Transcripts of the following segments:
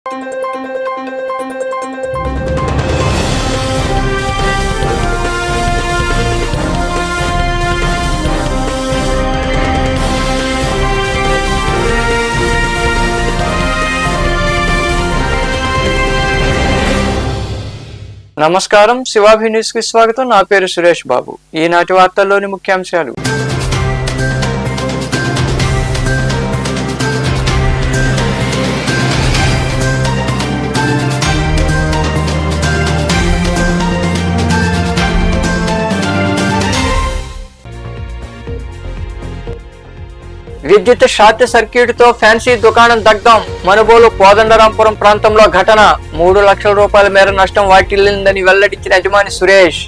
నమస్కారం, శివాభి న్యూస్ కి స్వాగతం. నా పేరు సురేష్ బాబు. ఈనాటి వార్తల్లోని ముఖ్యాంశాలు. విద్యుత్ షార్ట్ సర్క్యూట్ తో ఫ్యాన్సీ దుకాణం దగ్ధం. మనుబోలు కోదండరాంపురం ప్రాంతంలో ఘటన. 3 లక్షల రూపాయల మేర నష్టం వాటిల్లిందని వెల్లడించిన యజమాని సురేష్.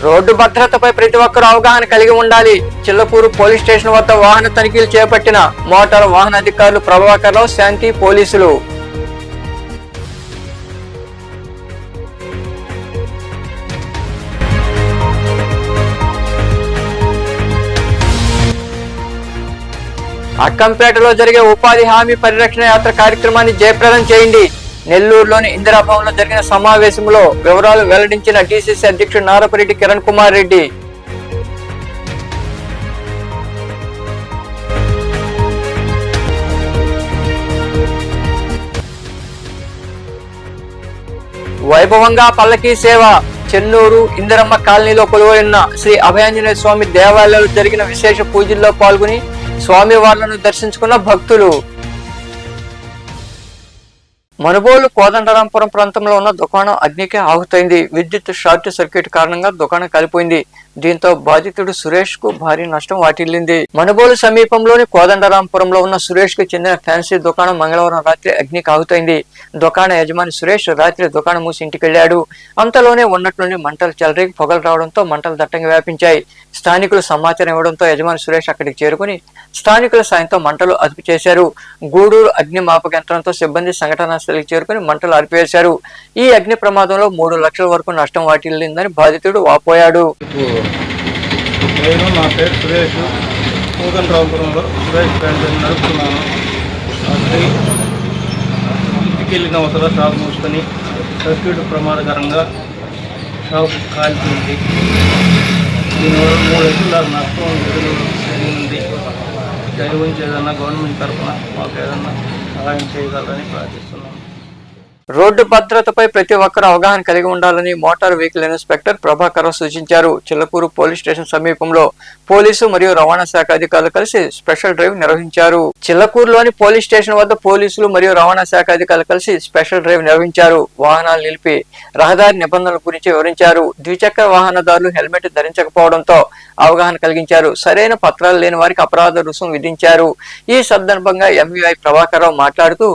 రోడ్డు భద్రతపై ప్రతి ఒక్కరూ అవగాహన కలిగి ఉండాలి. చిల్లకూరు పోలీస్ స్టేషన్ వద్ద వాహన తనిఖీలు చేపట్టిన మోటార్ వాహన అధికారులు ప్రభాకర్ రావు, శాంతి, పోలీసులు. అక్కంపేటలో జరిగే ఉపాధి హామీ పరిరక్షణ యాత్ర కార్యక్రమాన్ని జయప్రదం చేయండి. నెల్లూరులోని ఇందిరాభవన్లో జరిగిన సమావేశంలో వివరాలు వెల్లడించిన డిసిసి అధ్యక్షుడు నారపరెడ్డి కిరణ్ కుమార్ రెడ్డి. వైభవంగా పల్లకీ సేవ. చెన్నూరు ఇందిరమ్మ కాలనీలో కొలువైన శ్రీ అభయాంజనేయ స్వామి దేవాలయంలో జరిగిన విశేష పూజల్లో పాల్గొని స్వామివార్లను దర్శించుకున్న భక్తులు. మనుబోలు కోదండరాంపురం ప్రాంతంలో ఉన్న దుకాణం అగ్నికి ఆహుతైంది. విద్యుత్ షార్ట్ సర్క్యూట్ కారణంగా దుకాణం కాలిపోయింది. దీంతో బాధితుడు సురేష్ కు భారీ నష్టం వాటిల్లింది. మనుబోలు సమీపంలోని కోదండరాంపురంలో ఉన్న సురేష్ కు చెందిన ఫ్యాన్సీ దుకాణం మంగళవారం రాత్రి అగ్నికి ఆహుతైంది. దుకాణ యజమాని సురేష్ రాత్రి దుకాణం మూసి ఇంటికి వెళ్లాడు. అంతలోనే ఉన్నట్లుండి మంటలు చెలరేగి పొగలు రావడంతో మంటలు దట్టంగా వ్యాపించాయి. స్థానికులు సమాచారం ఇవ్వడంతో యజమాని సురేష్ అక్కడికి చేరుకుని స్థానికుల సాయంతో మంటలు అదుపు చేశారు. గూడూరు అగ్నిమాపక యంత్రంతో సిబ్బంది సంఘటనా స్థలికి చేరుకుని మంటలు ఆర్పివేశారు. ఈ అగ్ని ప్రమాదంలో 3 లక్షల వరకు నష్టం వాటిల్లిందని బాధితుడు వాపోయాడు. నేను నా పేరు సురేష్, కోదండరాంపురంలో సురేష్ ఫ్యాన్సీ నడుపుతున్నాను. ఇంటికి వెళ్ళిన అవసరం షాప్ మూసుకొని సర్క్యూట్ ప్రమాదకరంగా షాప్ కాల్చింది. దీనివల్ల 3 లక్షల దాకా నష్టం జరిగింది. దయవుంచి ఏదన్నా గవర్నమెంట్ తరఫున మాకు ఏదన్నా సహాయం చేయగలరని ప్రార్థిస్తున్నాను. రోడ్డు భద్రతపై ప్రతి ఒక్కరూ అవగాహన కలిగి ఉండాలని motor vehicle inspector Prabhakar Rao సూచించారు. చిల్లకూరు పోలీస్ స్టేషన్ సమీపంలో పోలీసు మరియు రవాణా శాఖ అధికారులు కలిసి స్పెషల్ డ్రైవ్ నిర్వహించారు. చిల్లకూరులోని పోలీస్ స్టేషన్ వద్ద పోలీసులు మరియు రవాణా శాఖ అధికారులు కలిసి స్పెషల్ డ్రైవ్ నిర్వహించారు. వాహనాలు నిలిపి రహదారి నిబంధనల గురించి వివరించారు. ద్విచక్ర వాహనదారులు హెల్మెట్ ధరించకపోవడంతో అవగాహన కలిగించారు. సరైన పత్రాలు లేని వారికి అపరాధ రుసుం విధించారు. ఈ సందర్భంగా ఎంవీఐ ప్రభాకర్ రావు మాట్లాడుతూ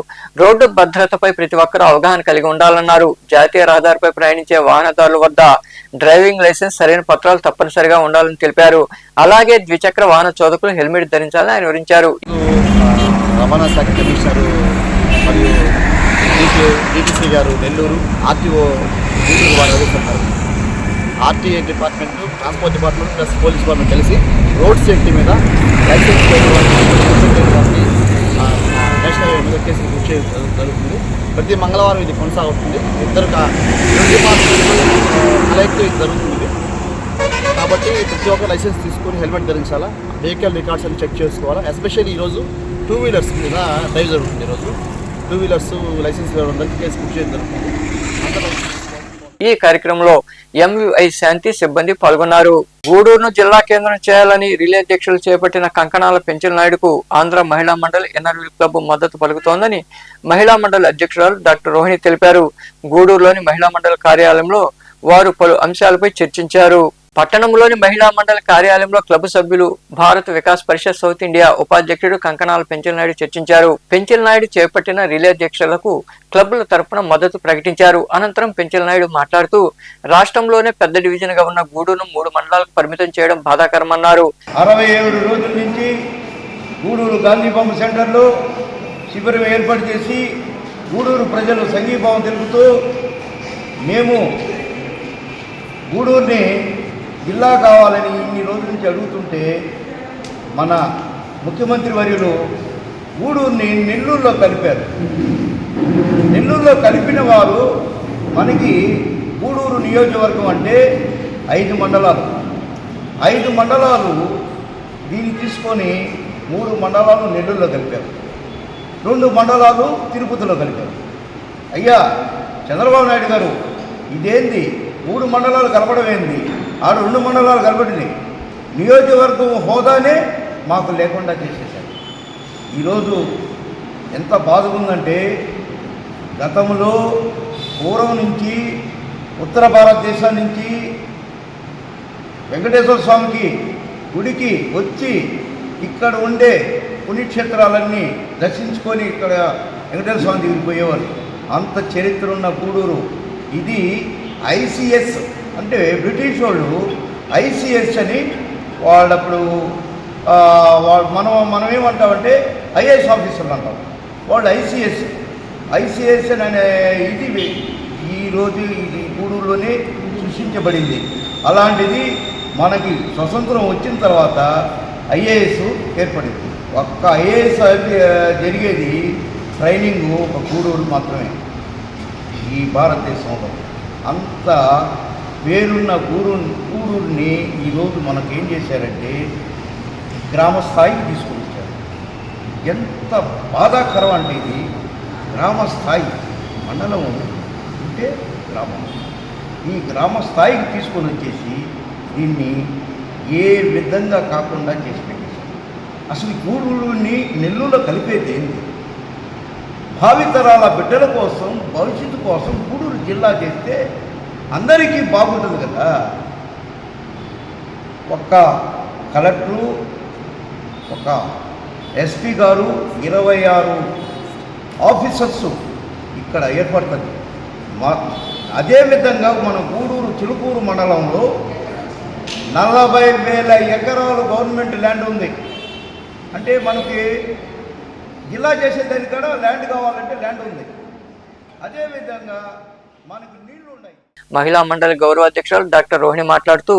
రోడ్డు భద్రతపై ప్రతి ఒక్కరూ అవగాహన కలిగి ఉండాలన్నారు. జాతీయ రహదారిపై ప్రయాణించే వాహనదారుల వద్ద డ్రైవింగ్ లైసెన్స్, సరైన పత్రాలు తప్పనిసరిగా ఉండాలని తెలిపారు. అలాగే ద్విచక్ర వాహన చోదకులు హెల్మెట్ ధరించాలని ఆయన వివరించారు. రవాణా శాఖ కమిషనర్ మరియు డిటిసి గారు నెల్లూరు, ఆర్టీఓ వారు అడుగుతున్నారు. RTA department, transport department plus police department కలిసి రోడ్ సేఫ్టీ మీద లైసెన్స్ నేషనల్ హైవే మీద కేసులు బుక్ చేయడం జరుగుతుంది. ప్రతి మంగళవారం ఇది కొనసాగుతుంది. ఇద్దరు కలెక్ట్ ఇది జరుగుతుంది. కాబట్టి ప్రతి ఒక్క లైసెన్స్ తీసుకొని హెల్మెట్ ధరించాలా, వెహికల్ రికార్డ్స్ అని చెక్ చేసుకోవాలా. ఎస్పెషల్లీ ఈరోజు 2 వీలర్స్ మీద డ్రైవ్ జరుగుతుంది. ఈరోజు 2 వీలర్స్ లైసెన్స్ అందరికీ కేసు బుక్ చేయడం జరుగుతుంది. ఈ కార్యక్రమంలో ఎంవీఐ శాంతి సిబ్బంది పాల్గొన్నారు. గూడూరును జిల్లా కేంద్రం చేయాలని రిలే దీక్షలు చేపట్టిన కంకణాల పెంచల నాయుడుకు ఆంధ్ర మహిళా మండలి ఎన్ఆర్వీ క్లబ్ మద్దతు పలుకుతోందని మహిళా మండలి అధ్యక్షురాలు డాక్టర్ రోహిణి తెలిపారు. గూడూరులోని మహిళా మండలి కార్యాలయంలో వారు పలు అంశాలపై చర్చించారు. పట్టణంలోని మహిళా మండలి కార్యాలయంలో క్లబ్ సభ్యులు, భారత వికాస్ పరిషత్ సౌత్ ఇండియా ఉపాధ్యక్షుడు కంకణాల పెంచల నాయుడు చర్చించారు. పెంచల నాయుడు చేపట్టిన రిలే దీక్షలకు క్లబ్ల తరపున మద్దతు ప్రకటించారు. అనంతరం పెంచల నాయుడు మాట్లాడుతూ రాష్ట్రంలోనే పెద్ద డివిజన్ గా ఉన్న గూడూరును 3 మండలాలకు పరిమితం చేయడం బాధాకరమన్నారు. 67 రోజుల నుంచి గూడూరు గాంధీ పంప్ సెంటర్లో శిబిరం ఏర్పాటు చేసి గూడూరు ప్రజలు సంఘీభావం తెలుపుతూ మేము గూడూరుని జిల్లా కావాలని ఇన్ని రోజుల నుంచి అడుగుతుంటే మన ముఖ్యమంత్రి వర్యులు గూడూరుని నెల్లూరులో కలిపారు. నెల్లూరులో కలిపిన వారు మనకి గూడూరు నియోజకవర్గం అంటే 5 మండలాలు. 5 మండలాలు దీన్ని తీసుకొని 3 మండలాలు నెల్లూరులో కలిపారు, 2 మండలాలు తిరుపతిలో కలిపారు. అయ్యా చంద్రబాబు నాయుడు గారు, ఇదేంది 3 మండలాలు కలపడం ఏంది? 2 మండలాలు కలపడింది. నియోజకవర్గం హోదానే మాకు లేకుండా చేసేసారు. ఈరోజు ఎంత బాధగా ఉందంటే, గతంలో పూర్వం నుంచి ఉత్తర భారతదేశం నుంచి వెంకటేశ్వర స్వామికి గుడికి వచ్చి ఇక్కడ ఉండే పుణ్యక్షేత్రాలన్నీ దర్శించుకొని ఇక్కడ వెంకటేశ్వర స్వామి దగ్గరికి పోయేవారు. అంత చరిత్ర ఉన్న గూడూరు. ఇది ఐసిఎస్ అంటే బ్రిటిష్ వాళ్ళు ఐసిఎస్ అని వాళ్ళప్పుడు మనం ఏమంటామంటే ఐఏఎస్ ఆఫీసర్లు అంటాం, వాళ్ళు ఐసిఎస్ అనే ఇది ఈరోజు ఇది గూడూరులోనే సృష్టించబడింది. అలాంటిది మనకి స్వతంత్రం వచ్చిన తర్వాత ఐఏఎస్ ఏర్పడింది. ఒక్క ఐఏఎస్ జరిగేది ట్రైనింగ్ ఒక గూడూరు మాత్రమే ఈ భారతదేశంలో. అంత పేరున్న గూడూరుని ఈరోజు మనకేం చేశారంటే గ్రామ స్థాయికి తీసుకొని వచ్చారు. ఎంత బాధాకరం అంటే ఇది గ్రామ స్థాయి, మండలం అంటే గ్రామం, ఈ గ్రామ స్థాయికి తీసుకొని వచ్చేసి దీన్ని ఏ విధంగా కాకుండా చేసి పెట్టేశారు. అసలు గూడూరుని నెల్లూరులో కలిపేది ఏంటి? భావితరాల బిడ్డల కోసం, భవిష్యత్తు కోసం గూడూరు జిల్లా చేస్తే అందరికీ బాగుంటుంది కదా. ఒక కలెక్టరు, ఒక ఎస్పీ గారు, 26 ఆఫీసర్సు ఇక్కడ ఏర్పడుతుంది. అదేవిధంగా మన గూడూరు చిలుకూరు మండలంలో 40,000 ఎకరాలు గవర్నమెంట్ ల్యాండ్ ఉంది. అంటే మనకి జిల్లా చేసేదానికి కూడా ల్యాండ్ కావాలంటే ల్యాండ్ ఉంది. అదేవిధంగా మనకి నీళ్లు ఉన్నాయి. మహిళా మండలి గౌరవ అధ్యక్షులు డాక్టర్ రోహిణి మాట్లాడుతూ,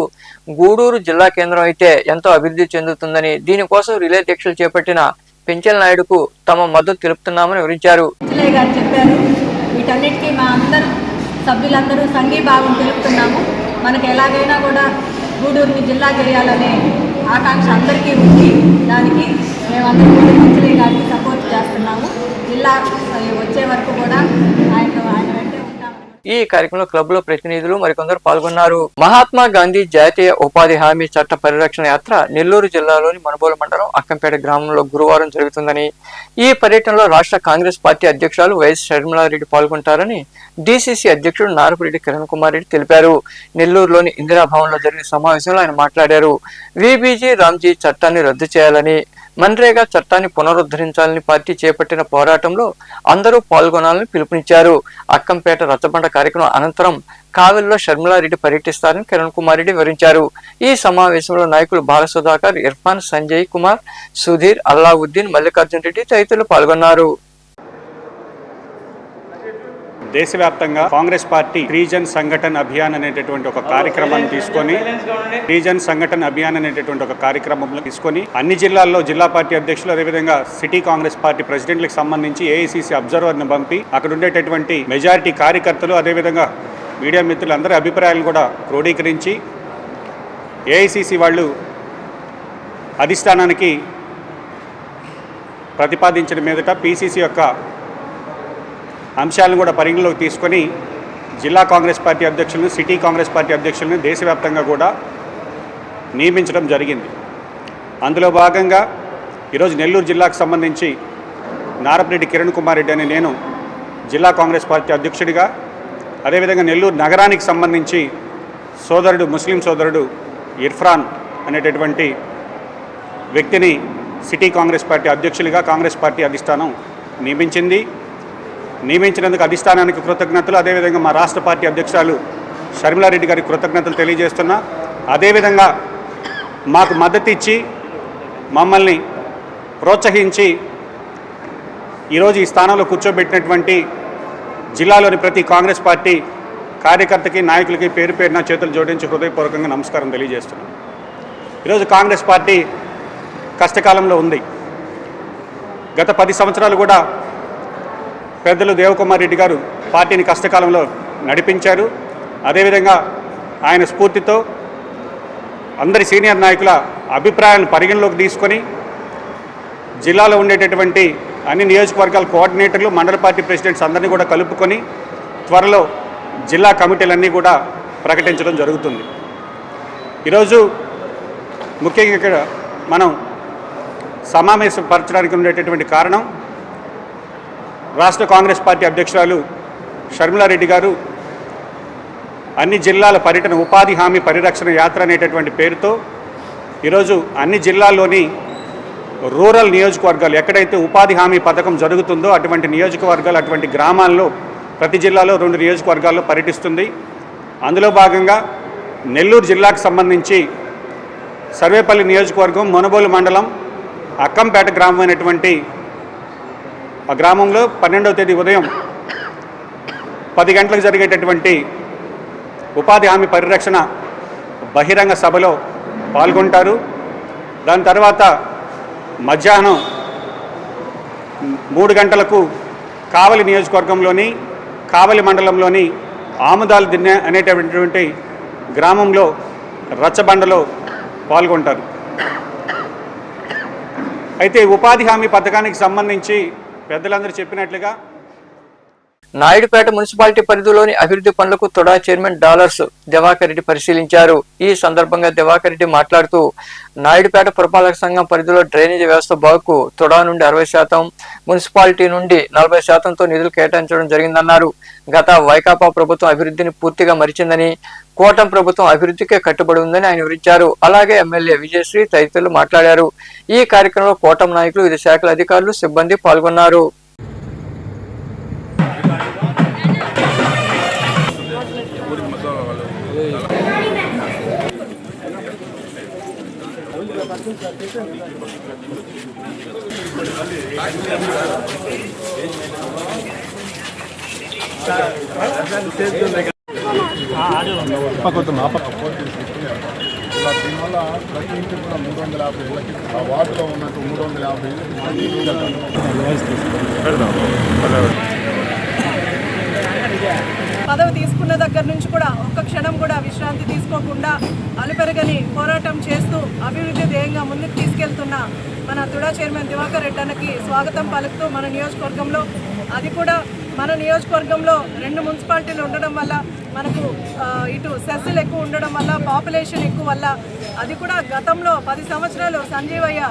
గూడూరు జిల్లా కేంద్రం అయితే ఎంతో అభివృద్ధి చెందుతుందని, దీనికోసం రిలే దీక్షలు చేపట్టిన పెంచెల నాయుడుకు తమ మద్దతు తెలుపుతున్నామని వివరించారు. వీటన్నిటికీ మా అందరూ సభ్యులందరూ సంఘీభావం తెలుపుతున్నాము. మనకు ఎలాగైనా కూడా గూడూరుని జిల్లా చేయాలనే ఆకాంక్ష అందరికీ ఉంది. దానికి మేమందరం కూడా పెంచలయ్య గారికి సపోర్ట్ చేస్తున్నాము. జిల్లా వచ్చే వరకు కూడా ఆయన వెంటే ఉంటాము. ఈ కార్యక్రమంలో క్లబ్ లో ప్రతినిధులు మరికొందరు పాల్గొన్నారు. మహాత్మా గాంధీ జాతీయ ఉపాధి హామీ చట్ట పరిరక్షణ యాత్ర నెల్లూరు జిల్లాలోని మనుబోలు మండలం అక్కంపేట గ్రామంలో గురువారం జరుగుతుందని, ఈ పర్యటనలో రాష్ట్ర కాంగ్రెస్ పార్టీ అధ్యక్షులు వైఎస్ షర్మిలారెడ్డి పాల్గొంటారని డీసీసీ అధ్యక్షుడు నారపురెడ్డి కిరణ్ కుమార్ రెడ్డి తెలిపారు. నెల్లూరులోని ఇందిరాభవన్ లో జరిగిన సమావేశంలో ఆయన మాట్లాడారు. వీబీజీ రామ్జీ చట్టాన్ని రద్దు చేయాలని, మన్రేగా చట్టాన్ని పునరుద్ధరించాలని పార్టీ చేపట్టిన పోరాటంలో అందరూ పాల్గొనాలని పిలుపునిచ్చారు. అక్కంపేట రచ్చబండ కార్యక్రమం అనంతరం కావలిలో షర్మిలారెడ్డి పర్యటిస్తారని కిరణ్ కుమార్ రెడ్డి వివరించారు. ఈ సమావేశంలో నాయకులు బాలసుధాకర్, ఇర్ఫాన్, సంజయ్ కుమార్, సుధీర్, అల్లావుద్దీన్, మల్లికార్జున్ రెడ్డి తదితరులు పాల్గొన్నారు. దేశవ్యాప్తంగా కాంగ్రెస్ పార్టీ రీజన్ సంఘటన అభియాన్ అనేటటువంటి ఒక కార్యక్రమాన్ని తీసుకొని అన్ని జిల్లాల్లో జిల్లా పార్టీ అధ్యక్షులు, అదేవిధంగా సిటీ కాంగ్రెస్ పార్టీ ప్రెసిడెంట్లకు సంబంధించి ఏఐసిసి అబ్జర్వర్ని పంపి అక్కడ ఉండేటటువంటి మెజారిటీ కార్యకర్తలు, అదేవిధంగా మీడియా మిత్రులు అందరి అభిప్రాయాలను కూడా క్రోడీకరించి ఏఐసిసి వాళ్ళు అధిష్టానానికి ప్రతిపాదించిన మీదట పిసిసి యొక్క అంశాలను కూడా పరిగణలోకి తీసుకొని జిల్లా కాంగ్రెస్ పార్టీ అధ్యక్షులను, సిటీ కాంగ్రెస్ పార్టీ అధ్యక్షులను దేశవ్యాప్తంగా కూడా నియమించడం జరిగింది. అందులో భాగంగా ఈరోజు నెల్లూరు జిల్లాకు సంబంధించి నారపురెడ్డి కిరణ్ కుమార్ రెడ్డి అని నేను జిల్లా కాంగ్రెస్ పార్టీ అధ్యక్షుడిగా, అదేవిధంగా నెల్లూరు నగరానికి సంబంధించి ముస్లిం సోదరుడు ఇర్ఫాన్ అనేటటువంటి వ్యక్తిని సిటీ కాంగ్రెస్ పార్టీ అధ్యక్షులుగా కాంగ్రెస్ పార్టీ అధిష్టానం నియమించినందుకు అధిష్టానానికి కృతజ్ఞతలు, అదేవిధంగా మా రాష్ట్ర పార్టీ అధ్యక్షురాలు షర్మిలారెడ్డి గారికి కృతజ్ఞతలు తెలియజేస్తున్నా. అదేవిధంగా మాకు మద్దతు ఇచ్చి మమ్మల్ని ప్రోత్సహించి ఈరోజు ఈ స్థానంలో కూర్చోబెట్టినటువంటి జిల్లాలోని ప్రతి కాంగ్రెస్ పార్టీ కార్యకర్తకి నాయకులకి పేరు పేరున చేతులు జోడించి హృదయపూర్వకంగా నమస్కారం తెలియజేస్తున్నాను. ఈరోజు కాంగ్రెస్ పార్టీ కష్టకాలంలో ఉంది. గత 10 సంవత్సరాలు కూడా పెద్దలు దేవకుమార్ రెడ్డి గారు పార్టీని కష్టకాలంలో నడిపించారు. అదేవిధంగా ఆయన స్ఫూర్తితో అందరి సీనియర్ నాయకుల అభిప్రాయాలను పరిగణలోకి తీసుకొని జిల్లాలో ఉండేటటువంటి అన్ని నియోజకవర్గాల కోఆర్డినేటర్లు, మండల పార్టీ ప్రెసిడెంట్స్ అందరినీ కూడా కలుపుకొని త్వరలో జిల్లా కమిటీలన్నీ కూడా ప్రకటించడం జరుగుతుంది. ఈరోజు ముఖ్యంగా ఇక్కడ మనం సమావేశపరచడానికి ఉండేటటువంటి కారణం రాష్ట్ర కాంగ్రెస్ పార్టీ అధ్యక్షురాలు షర్మిలారెడ్డి గారు అన్ని జిల్లాల పర్యటన ఉపాధి హామీ పరిరక్షణ యాత్ర అనేటటువంటి పేరుతో ఈరోజు అన్ని జిల్లాల్లోని రూరల్ నియోజకవర్గాలు ఎక్కడైతే ఉపాధి హామీ పథకం జరుగుతుందో అటువంటి నియోజకవర్గాలు, అటువంటి గ్రామాల్లో ప్రతి జిల్లాలో 2 నియోజకవర్గాల్లో పర్యటిస్తుంది. అందులో భాగంగా నెల్లూరు జిల్లాకు సంబంధించి సర్వేపల్లి నియోజకవర్గం, మునబోలు మండలం, అక్కంపేట గ్రామం అయినటువంటి ఆ గ్రామంలో 12వ తేదీ ఉదయం 10 గంటలకు జరిగేటటువంటి ఉపాధి హామీ పరిరక్షణ బహిరంగ సభలో పాల్గొంటారు. దాని తర్వాత మధ్యాహ్నం 3 గంటలకు కావలి నియోజకవర్గంలోని కావలి మండలంలోని ఆముదాల దిన్నె అనేటటువంటి గ్రామంలో రచ్చబండలో పాల్గొంటారు. అయితే ఉపాధి హామీ పథకానికి సంబంధించి పెద్దలందరూ చెప్పినట్లుగా నాయుడుపేట మున్సిపాలిటీ పరిధిలోని అభివృద్ధి పనులకు తుడా చైర్మన్ డాలర్స్ దివాకర్ రెడ్డి పరిశీలించారు. ఈ సందర్భంగా దివాకర్ రెడ్డి మాట్లాడుతూ నాయుడుపేట పురపాలక సంఘం పరిధిలో డ్రైనేజీ వ్యవస్థ బాగుకు తుడా నుండి 60%, మున్సిపాలిటీ నుండి 40%తో నిధులు కేటాయించడం జరిగిందన్నారు. గత వైకాపా ప్రభుత్వం అభివృద్ధిని పూర్తిగా మరిచిందని, కూటమి ప్రభుత్వం అభివృద్ధికే కట్టుబడి ఉందని ఆయన వివరించారు. అలాగే ఎమ్మెల్యే విజయశ్రీ తదితరులు మాట్లాడారు. ఈ కార్యక్రమంలో కూటమి నాయకులు, వివిధ శాఖల అధికారులు, సిబ్బంది పాల్గొన్నారు. దీనివల్ల ప్రతి ఇంటికి కూడా 350 ఇళ్ళకి ఆ వార్డులో ఉన్నట్టు 350 పదవి తీసుకున్న దగ్గర నుంచి కూడా ఒక్క క్షణం కూడా విశ్రాంతి తీసుకోకుండా అలుపెరగని పోరాటం చేస్తూ అభివృద్ధి ధ్యేయంగా ముందుకు తీసుకెళ్తున్న మన తుడా చైర్మన్ దివాకర్ రెడ్డి అన్నకి స్వాగతం పలుకుతూ మన నియోజకవర్గంలో, అది కూడా మన నియోజకవర్గంలో 2 మున్సిపాలిటీలు ఉండడం వల్ల మనకు ఇటు సెస్సులు ఎక్కువ ఉండడం వల్ల, పాపులేషన్ ఎక్కువ వల్ల, అది కూడా గతంలో 10 సంవత్సరాలు సంజీవయ్య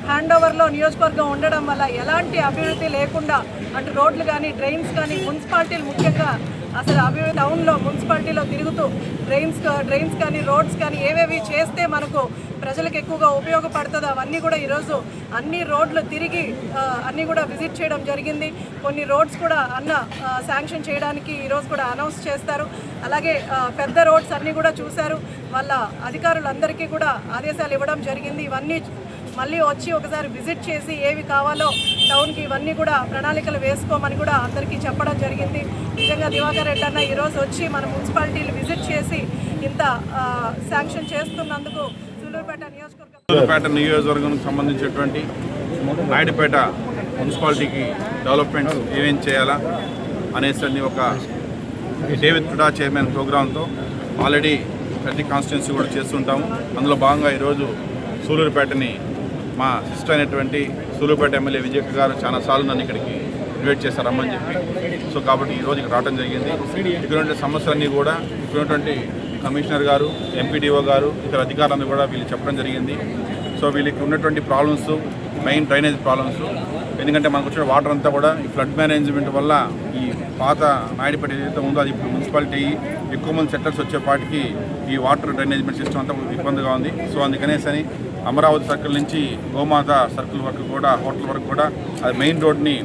హ్యాండ్ ఓవర్లో నియోజకవర్గం ఉండడం వల్ల ఎలాంటి అభివృద్ధి లేకుండా అటు రోడ్లు కానీ, డ్రైన్స్ కానీ, మున్సిపాలిటీలు ముఖ్యంగా అసలు అభివృద్ధి టౌన్లో మున్సిపాలిటీలో తిరుగుతూ డ్రైన్స్ కానీ, రోడ్స్ కానీ ఏవేవి చేస్తే మనకు ప్రజలకు ఎక్కువగా ఉపయోగపడుతుందో అవన్నీ కూడా ఈరోజు అన్ని రోడ్లు తిరిగి అన్నీ కూడా విజిట్ చేయడం జరిగింది. కొన్ని రోడ్స్ కూడా శాంక్షన్ చేయడానికి ఈరోజు కూడా అనౌన్స్ చేస్తారు. అలాగే పెద్ద రోడ్స్ అన్నీ కూడా చూశారు. వాళ్ళ అధికారులందరికీ కూడా ఆదేశాలు ఇవ్వడం జరిగింది. ఇవన్నీ మళ్ళీ వచ్చి ఒకసారి విజిట్ చేసి ఏవి కావాలో టౌన్కి ఇవన్నీ కూడా ప్రణాళికలు వేసుకోమని కూడా అందరికీ చెప్పడం జరిగింది. నిజంగా దివాకర్ రెడ్డి అన్న ఈరోజు వచ్చి మన మున్సిపాలిటీలు విజిట్ చేసి ఇంత శాంక్షన్ చేస్తున్నందుకు సూలూరుపేట నియోజకవర్గానికి సంబంధించినటువంటి నాయుడుపేట మున్సిపాలిటీకి డెవలప్మెంట్స్ ఏమేం చేయాలా అనేసి ఒక డేవిడ్ తుడా చైర్మన్ ప్రోగ్రాంతో ఆల్రెడీ ప్రతి కాన్స్టిట్యున్సీ కూడా చేస్తుంటాము. అందులో భాగంగా ఈరోజు సూలూరుపేటని మా సిస్టర్ అయినటువంటి సూలూరుపేట ఎమ్మెల్యే విజయ్ గారు చాలాసార్లు నన్ను ఇక్కడికి ఇన్వైట్ చేశారు రమ్మని చెప్పి. సో కాబట్టి ఈరోజు ఇక్కడ రావడం జరిగింది. ఇక్కడ సమస్యలన్నీ కూడా ఇక్కడ కమిషనర్ గారు, ఎంపీడీఓ గారు, ఇతర అధికారులను కూడా వీళ్ళు చెప్పడం జరిగింది. సో వీళ్ళకి ఉన్నటువంటి ప్రాబ్లమ్స్, మెయిన్ డ్రైనేజ్ ప్రాబ్లమ్స్, ఎందుకంటే మనకు వచ్చిన వాటర్ అంతా కూడా ఈ ఫ్లడ్ మేనేజ్మెంట్ వల్ల ఈ పాత నాయుడుపేట ఏదైతే ఉందో అది ఇప్పుడు మున్సిపాలిటీ ఎక్కువ మంది సెటిల్స్ వచ్చేపాటికి ఈ వాటర్ డ్రైనేజ్మెంట్ సిస్టమ్ అంతా ఇబ్బందిగా ఉంది. సో అందుకనేసని అమరావతి సర్కిల్ నుంచి గోమాత సర్కిల్ వరకు కూడా, హోటల్ వరకు కూడా అది మెయిన్ రోడ్ని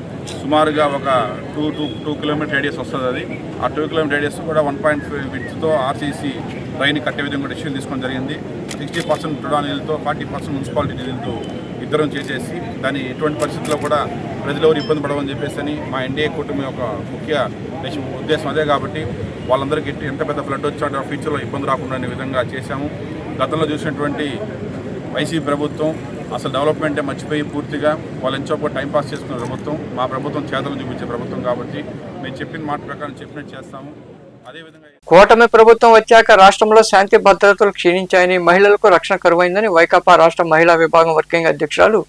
సుమారుగా ఒక 2 కిలోమీటర్ రేడియస్ వస్తుంది. అది ఆ 2 కిలోమీటర్ రేడియస్ కూడా 1.5 విడ్త్తో ఆర్సీసీ రైన్ కట్టే విధంగా డెసిషన్ తీసుకోవడం జరిగింది. 60% టుడా నిధులతో, 40% మున్సిపాలిటీ నిధులతో ఇద్దరం చేసేసి దాన్ని ఎటువంటి పరిస్థితుల్లో కూడా ప్రజలు ఎవరు ఇబ్బంది పడవని చెప్పేసి అని మా ఎన్డీఏ కూటమి యొక్క ముఖ్య ఉద్దేశం అదే. కాబట్టి వాళ్ళందరికీ ఎంత పెద్ద ఫ్లడ్ వచ్చా ఫ్యూచర్లో ఇబ్బంది రాకుండా అనే విధంగా చేశాము. గతంలో చూసినటువంటి వైసీపీ ప్రభుత్వం అసలు డెవలప్మెంటే మర్చిపోయి పూర్తిగా వాళ్ళు ఎంచో టైంపాస్ చేసుకున్న ప్రభుత్వం. మా ప్రభుత్వం చేతలు చూపించే ప్రభుత్వం కాబట్టి మేము చెప్పిన మాట ప్రకారం చెప్పినట్టు చేస్తాము. అదేవిధంగా కూటమి ప్రభుత్వం వచ్చాక రాష్ట్రంలో శాంతి భద్రతలు క్షీణించాయని, మహిళలకు రక్షణ కరువైందని వైకాపా రాష్ట్ర మహిళా విభాగం వర్కింగ్ అధ్యక్షురాలు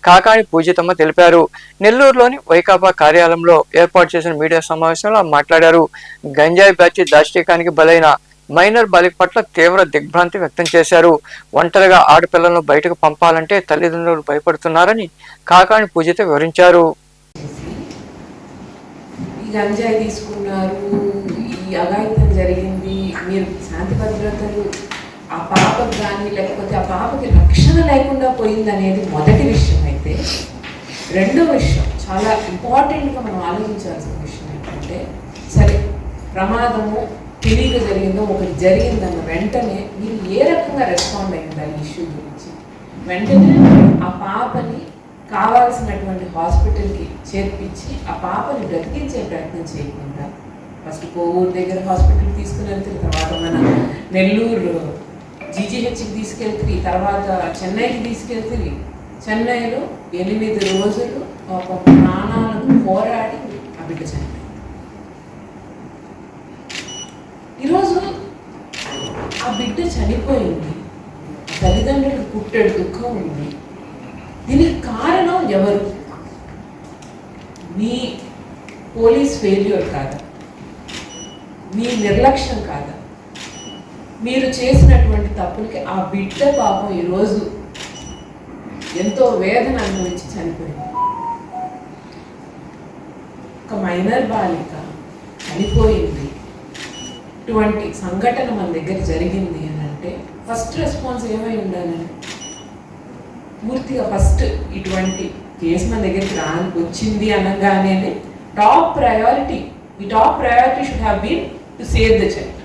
కాకాని పూజితమ్మ తెలిపారు. నెల్లూరులోని వైకాపా కార్యాలయంలో ఏర్పాటు చేసిన మీడియా సమావేశంలో మాట్లాడారు. గంజాయి బ్యాచ్ దాష్టీకానికి బలైన మైనర్ బాలిక పట్ల తీవ్ర దిగ్భ్రాంతి వ్యక్తం చేశారు. ఒంటరిగా ఆడపిల్లలను బయటకు పంపాలంటే తల్లిదండ్రులు భయపడుతున్నారని కాకాని పూజిత వివరించారు. గంజాయి తీసుకున్నారు, ఈ అఘాయిత్యం జరిగింది, మీరు శాంతి భద్రతలు ఆ పాపకు కానీ లేకపోతే ఆ పాపకి రక్షణ లేకుండా పోయిందనేది మొదటి విషయం. అయితే రెండో విషయం చాలా ఇంపార్టెంట్గా మనం ఆలోచించాల్సిన విషయం ఏంటంటే, సరే ప్రమాదము తెలియక జరిగిందో ఒకటి జరిగిందన్న వెంటనే మీరు ఏ రకంగా రెస్పాండ్ అయ్యింది ఈ ఇష్యూ గురించి. వెంటనే ఆ పాపని కావాల్సినటువంటి హాస్పిటల్కి చేర్పించి ఆ పాపని బ్రతికించే ప్రయత్నం చేయకుండా ఫస్ట్ కోవూరు దగ్గర హాస్పిటల్కి తీసుకుని వెళ్తుంది, తర్వాత మన నెల్లూరు జీజీహెచ్కి తీసుకెళ్తుంది, తర్వాత చెన్నైకి తీసుకెళ్తుంది. చెన్నైలో 8 రోజులు ఒక ప్రాణాలకు పోరాడి ఆ బిడ్డ చనిపోయింది. ఈరోజు ఆ బిడ్డ చనిపోయింది, తల్లిదండ్రులకు పుట్టెడు దుఃఖం ఉంది. దీనికి కారణం ఎవరు? మీ పోలీస్ ఫెయిల్యూర్ కాదా? మీ నిర్లక్ష్యం కాదా? మీరు చేసినటువంటి తప్పులకి ఆ బిడ్డ పాపం ఈరోజు ఎంతో వేదన అనుభవించి చనిపోయింది. ఒక మైనర్ బాలిక చనిపోయింది, ఇటువంటి సంఘటన మన దగ్గర జరిగింది అని అంటే ఫస్ట్ రెస్పాన్స్ ఏమై ఉండాలని, పూర్తిగా ఫస్ట్ ఇటువంటి కేసు మన దగ్గరికి వచ్చింది అనగానే top priority should have been to save the child.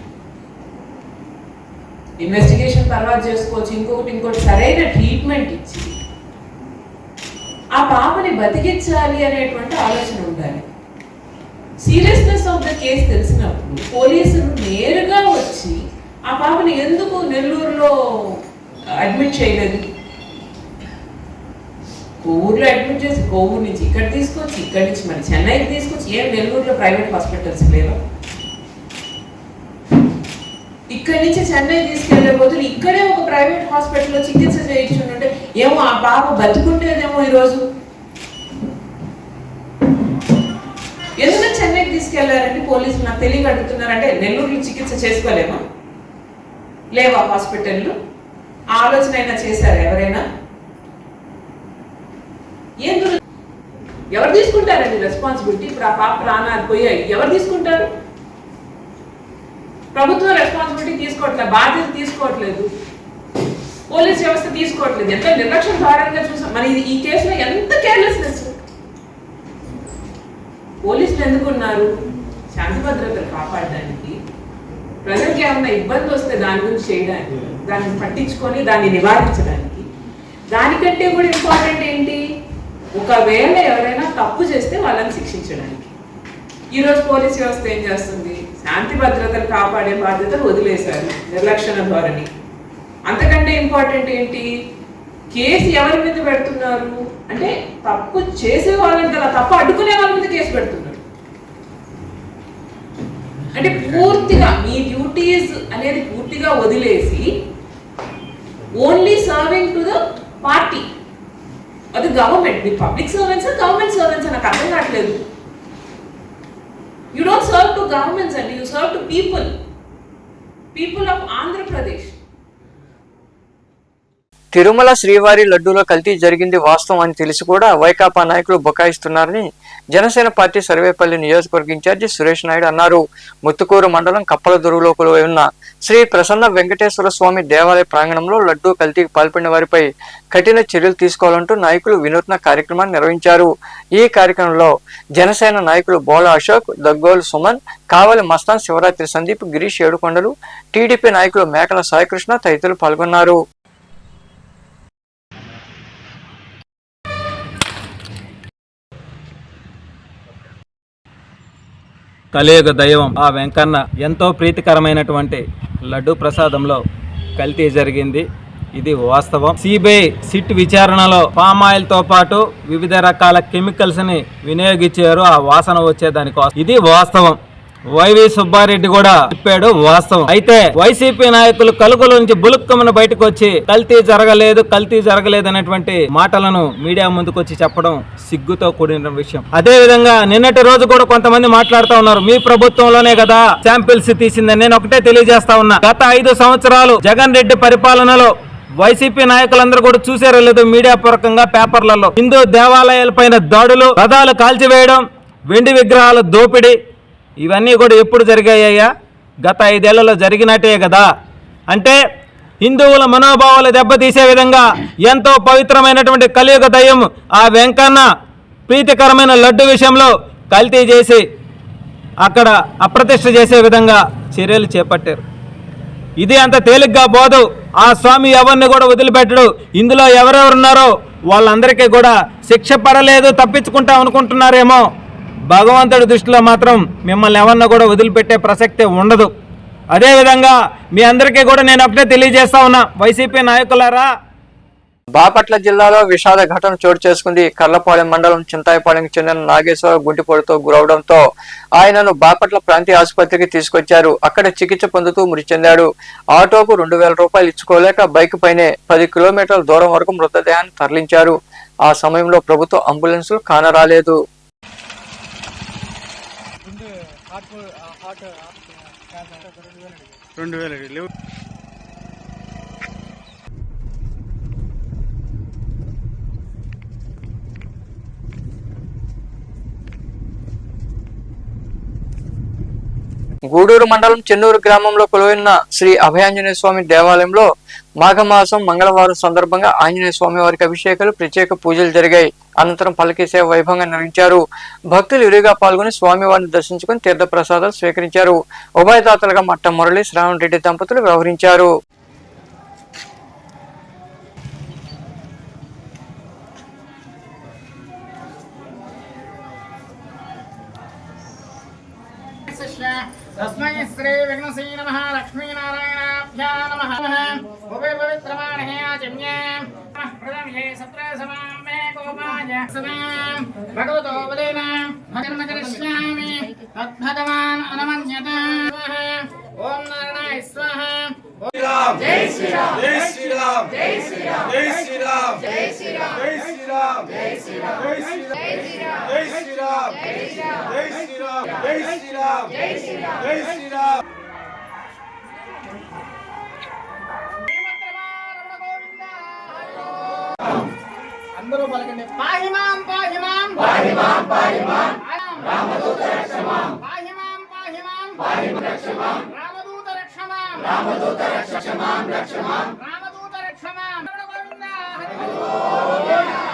Investigation తర్వాత చేసుకోవచ్చు, ఇంకోటి సరైన ట్రీట్మెంట్ ఇచ్చి ఆ పాపని బతికించాలి అనేటువంటి ఆలోచన ఉండాలి. సీరియస్నెస్ ఆఫ్ ద కేసు తెలిసినప్పుడు పోలీసులు నేరుగా వచ్చి ఆ పాపని ఎందుకు నెల్లూరులో అడ్మిట్ చేయలేదు? కోవూరులో అడ్మిట్ చేసి కోవూరు నుంచి ఇక్కడ తీసుకొచ్చి ఇక్కడి నుంచి మరి చెన్నైకి తీసుకొచ్చి, ఏం నెల్లూరులో ప్రైవేట్ హాస్పిటల్స్ లేవా? ఇక్కడి నుంచి చెన్నై తీసుకెళ్లే బదులు ఇక్కడే ఒక ప్రైవేట్ హాస్పిటల్లో చికిత్స చేయించుంటే ఏమో ఆ పాప బతుకుంటేదేమో ఈరోజు. ఎందుకు చెన్నైకి తీసుకెళ్లారంటే పోలీసులు నాకు తెలియక అడుగుతున్నారంటే నెల్లూరులో చికిత్స చేసుకోలేమా? లేవా హాస్పిటల్లో? ఆలోచన అయినా చేశారా ఎవరైనా? ఎందుకు ఎవరు తీసుకుంటారండి రెస్పాన్సిబిలిటీ? ఇప్పుడు ఆ పాప ప్రాణాలు పోయాయి, ఎవరు తీసుకుంటారు? ప్రభుత్వం రెస్పాన్సిబిలిటీ తీసుకోవట్లేదు, బాధ్యత తీసుకోవట్లేదు, పోలీస్ వ్యవస్థ తీసుకోవట్లేదు. ఎంత నిర్లక్ష్యం దారుణంగా చూసాం. మరి ఈ కేసులో ఎంత కేర్లెస్నెస్. పోలీసులు ఎందుకున్నారు? శాంతి భద్రతలు కాపాడడానికి, ప్రజలకు ఏమన్నా ఇబ్బంది వస్తే దాని గురించి చేయడానికి, దాన్ని పట్టించుకొని దాన్ని నివారించడానికి. దానికంటే కూడా ఇంపార్టెంట్ ఏంటి? ఒకవేళ ఎవరైనా తప్పు చేస్తే వాళ్ళని శిక్షించడానికి. ఈరోజు పోలీస్ వ్యవస్థ ఏం చేస్తుంది? శాంతి భద్రతలు కాపాడే బాధ్యతలు వదిలేశారు, నిర్లక్ష్య ధోరణి. అంతకంటే ఇంపార్టెంట్ ఏంటి? కేసు ఎవరి మీద పెడుతున్నారు అంటే తప్పు చేసే వాళ్ళని కదా, తప్పు అడ్డుకునే వాళ్ళ మీద కేసు పెడుతున్నారు. అంటే పూర్తిగా మీ డ్యూటీస్ అనేది పూర్తిగా వదిలేసి only serving to the party, అది గవర్నమెంట్. మీ పబ్లిక్ సర్వెంట్స్ గవర్నమెంట్ సర్వెంట్స్ నాకు అర్థం కావట్లేదు. You don't serve to governments and you serve to people of Andhra Pradesh. Tirumala శ్రీవారి లడ్డూలో కల్తీ జరిగింది వాస్తవం అని తెలిసి కూడా వైకాపా నాయకులు బుకాయిస్తున్నారని జనసేన పార్టీ సర్వేపల్లి నియోజకవర్గ ఇన్ఛార్జి సురేష్ నాయుడు అన్నారు. ముత్తుకూరు మండలం కప్పలదొరులో ఉన్న శ్రీ ప్రసన్న వెంకటేశ్వర స్వామి దేవాలయ ప్రాంగణంలో లడ్డూ కల్తీకి పాల్పడిన వారిపై కఠిన చర్యలు తీసుకోవాలంటూ నాయకులు వినూత్న కార్యక్రమాన్ని నిర్వహించారు. ఈ కార్యక్రమంలో జనసేన నాయకులు బోళ అశోక్, దగ్గోలు సుమన్, కావలి మస్తాన్, శివరాత్రి సందీప్, గిరీష్ ఏడుకొండలు, టీడీపీ నాయకులు మేకల సాయికృష్ణ తదితరులు పాల్గొన్నారు. కలియుగ దైవం ఆ వెంకన్న ఎంతో ప్రీతికరమైనటువంటి లడ్డు ప్రసాదంలో కల్తీ జరిగింది. ఇది వాస్తవం. సిబిఐ సిట్ విచారణలో పామాయిల్ తో పాటు వివిధ రకాల కెమికల్స్ ని వినియోగించారు ఆ వాసన వచ్చేదానికోసం. ఇది వాస్తవం. వైవి సుబ్బారెడ్డి కూడా చెప్పాడు వాస్తవం. అయితే వైసీపీ నాయకులు కలుగుల నుంచి బులుక్కమని బయటకు వచ్చి కల్తీ జరగలేదు అనేటువంటి మాటలను మీడియా ముందుకు వచ్చి చెప్పడం సిగ్గుతో కూడిన విషయం. అదే విధంగా నిన్నటి రోజు కూడా కొంతమంది మాట్లాడుతూ ఉన్నారు, మీ ప్రభుత్వంలోనే కదా శాంపిల్స్ తీసిందని. నేను ఒకటే తెలియజేస్తా ఉన్నా, గత 5 సంవత్సరాలు జగన్ రెడ్డి పరిపాలనలో వైసీపీ నాయకులందరూ కూడా చూసారో లేదో మీడియా పూర్వకంగా పేపర్లలో హిందూ దేవాలయాలపైన దాడులు, రథాలు కాల్చివేయడం, వెండి విగ్రహాల దోపిడీ, ఇవన్నీ కూడా ఎప్పుడు జరిగాయ్యా? గత 5 ఏళ్లలో జరిగినట్టే కదా. అంటే హిందువుల మనోభావాలు దెబ్బతీసే విధంగా ఎంతో పవిత్రమైనటువంటి కలియుగ దైవం ఆ వెంకన్న ప్రీతికరమైన లడ్డు విషయంలో కల్తీ చేసి అక్కడ అప్రతిష్ఠ చేసే విధంగా చర్యలు చేపట్టారు. ఇది అంత తేలిగ్గా పోదు. ఆ స్వామి ఎవరిని కూడా వదిలిపెట్టడు. ఇందులో ఎవరెవరున్నారో వాళ్ళందరికీ కూడా శిక్ష పడలేదు, తప్పించుకుంటాం అనుకుంటున్నారేమో. భగవంతుడి దృష్టిలో మాత్రం మిమ్మల్ని ఎవరిని కూడా వదిలిపెట్టే ప్రసక్తే ఉండదు. అదేవిధంగా మీ అందరికీ కూడా నేను ఒకటే తెలియజేస్తా ఉన్నా, వైసీపీ నాయకులారా, బాపట్ల జిల్లాలో విషాద ఘటన చోటు చేసుకుంది. కర్లపాలెం మండలం చింతాయపాలెంకి చెందిన నాగేశ్వర గుంటిపోటుతో గురవడంతో ఆయనను బాపట్ల ప్రాంతీయ ఆసుపత్రికి తీసుకొచ్చారు. అక్కడ చికిత్స పొందుతూ మృతి చెందాడు. ఆటోకు 2,000 రూపాయలు ఇచ్చుకోలేక బైక్ పైనే 10 కిలోమీటర్ల దూరం వరకు మృతదేహాన్ని తరలించారు. ఆ సమయంలో ప్రభుత్వ అంబులెన్సులు కానరాలేదు. గూడూరు మండలం చెన్నూరు గ్రామంలో కొలువైన శ్రీ అభయాంజనేయ స్వామి దేవాలయంలో మాఘమాసం మంగళవారం సందర్భంగా ఆంజనేయ స్వామి వారికి అభిషేకాలు, ప్రత్యేక పూజలు జరిగాయి. అనంతరం పల్లకీ సేవ వైభవంగా నిర్వహించారు. భక్తులు విరిగా పాల్గొని స్వామివారిని దర్శించుకుని తీర్థ ప్రసాదాలు స్వీకరించారు. ఉభయదాతలుగా మట్ట మురళి, శ్రావణ్ రెడ్డి దంపతులు వ్యవహరించారు. तस्मै श्री विघ्नसे नमः लक्ष्मीनारायणाभ्या नमः उभय पवित्रमाणे आचम्ये प्रथमे सत्र समामे गोपाय सदां भगवतो वदेन भजन करिष्यामि तद्भगवान् अनुमन्यते ओम नारायणाय स्वाहा जय श्री राम जय श्री राम जय श्री राम जय श्री राम जय श्री राम जय श्री राम जय श्री राम जय श्री राम जय श्री राम जय श्री राम जय श्री राम जय श्री राम जय श्री राम जय श्री राम जय श्री राम అందరూ పలకండి పాహిమాం పాహిమాం పాహిమాం పాహిమాం రామదూత రక్షమాం పాహిమాం పాహిమాం పాహిమాం రక్షమాం రామదూత రక్షమాం రామదూత రక్షమాం రక్షమాం రామదూత రక్షమాం గోవిందా హరి గోవిందా.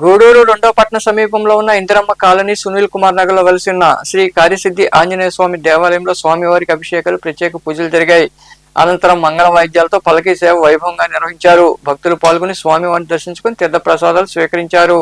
గూడూరు 2వ పట్టణ సమీపంలో ఉన్న ఇందిరమ్మ కాలనీ సునీల్ కుమార్ నగర్ లో వెలిసి ఉన్న శ్రీ కార్యసిద్ధి ఆంజనేయ స్వామి దేవాలయంలో స్వామివారికి అభిషేకాలు, ప్రత్యేక పూజలు జరిగాయి. అనంతరం మంగళ వాయిద్యాలతో పల్లకీ సేవ వైభవంగా నిర్వహించారు. భక్తులు పాల్గొని స్వామివారిని దర్శించుకుని తీర్థ ప్రసాదాలు స్వీకరించారు.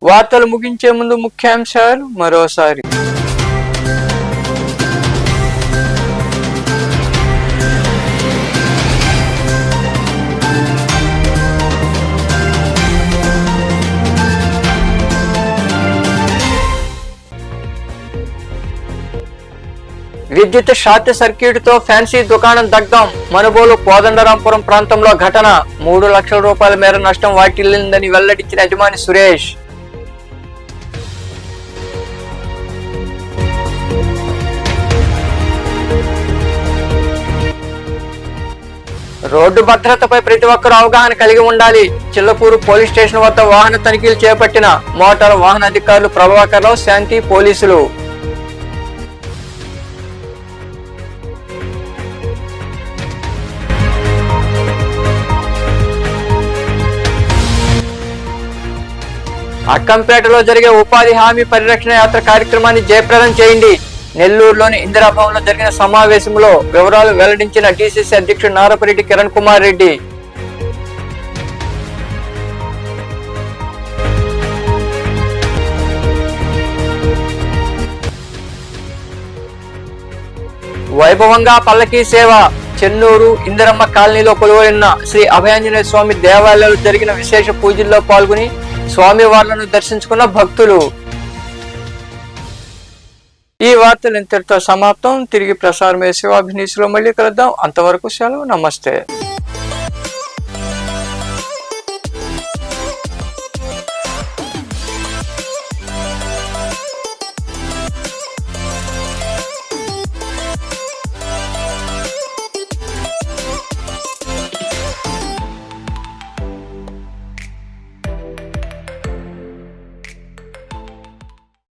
వార్తలు ముగించే ముందు ముఖ్యాంశాలు మరోసారి. విద్యుత్ షార్ట్ సర్క్యూట్ తో ఫ్యాన్సీ దుకాణం దగ్ధం. మనుబోలు కోదండరాంపురం ప్రాంతంలో ఘటన. 3 లక్షల రూపాయల మేర నష్టం వాటిల్లిందని వెల్లడించిన యజమాని సురేష్. రోడ్డు భద్రతపై ప్రతి ఒక్కరూ అవగాహన కలిగి ఉండాలి. చిల్లకూరు పోలీస్ స్టేషన్ వద్ద వాహన తనిఖీలు చేపట్టిన మోటార్ వాహన అధికారులు ప్రభాకర్ రావు, శాంతి, పోలీసులు. అక్కంపేటలో జరిగే ఉపాధి హామీ పరిరక్షణ యాత్ర కార్యక్రమాన్ని జయప్రదం చేయండి. నెల్లూరులోని ఇందిరాభవన్లో జరిగిన సమావేశంలో వివరాలు వెల్లడించిన డీసీసీ అధ్యక్షుడు నారపరెడ్డి కిరణ్ కుమార్ రెడ్డి. వైభవంగా పల్లకీ సేవ. చెన్నూరు ఇందిరమ్మ కాలనీలో కొలువైన శ్రీ అభయాంజనేయ స్వామి దేవాలయంలో జరిగిన విశేష పూజల్లో పాల్గొని స్వామివార్లను దర్శించుకున్న భక్తులు. ఈ వార్తలు ఇంతటితో సమాప్తం. తిరిగి ప్రసారమే శివాభినీసులో మళ్ళీ కలుద్దాం. అంతవరకు సెలవు. నమస్తే.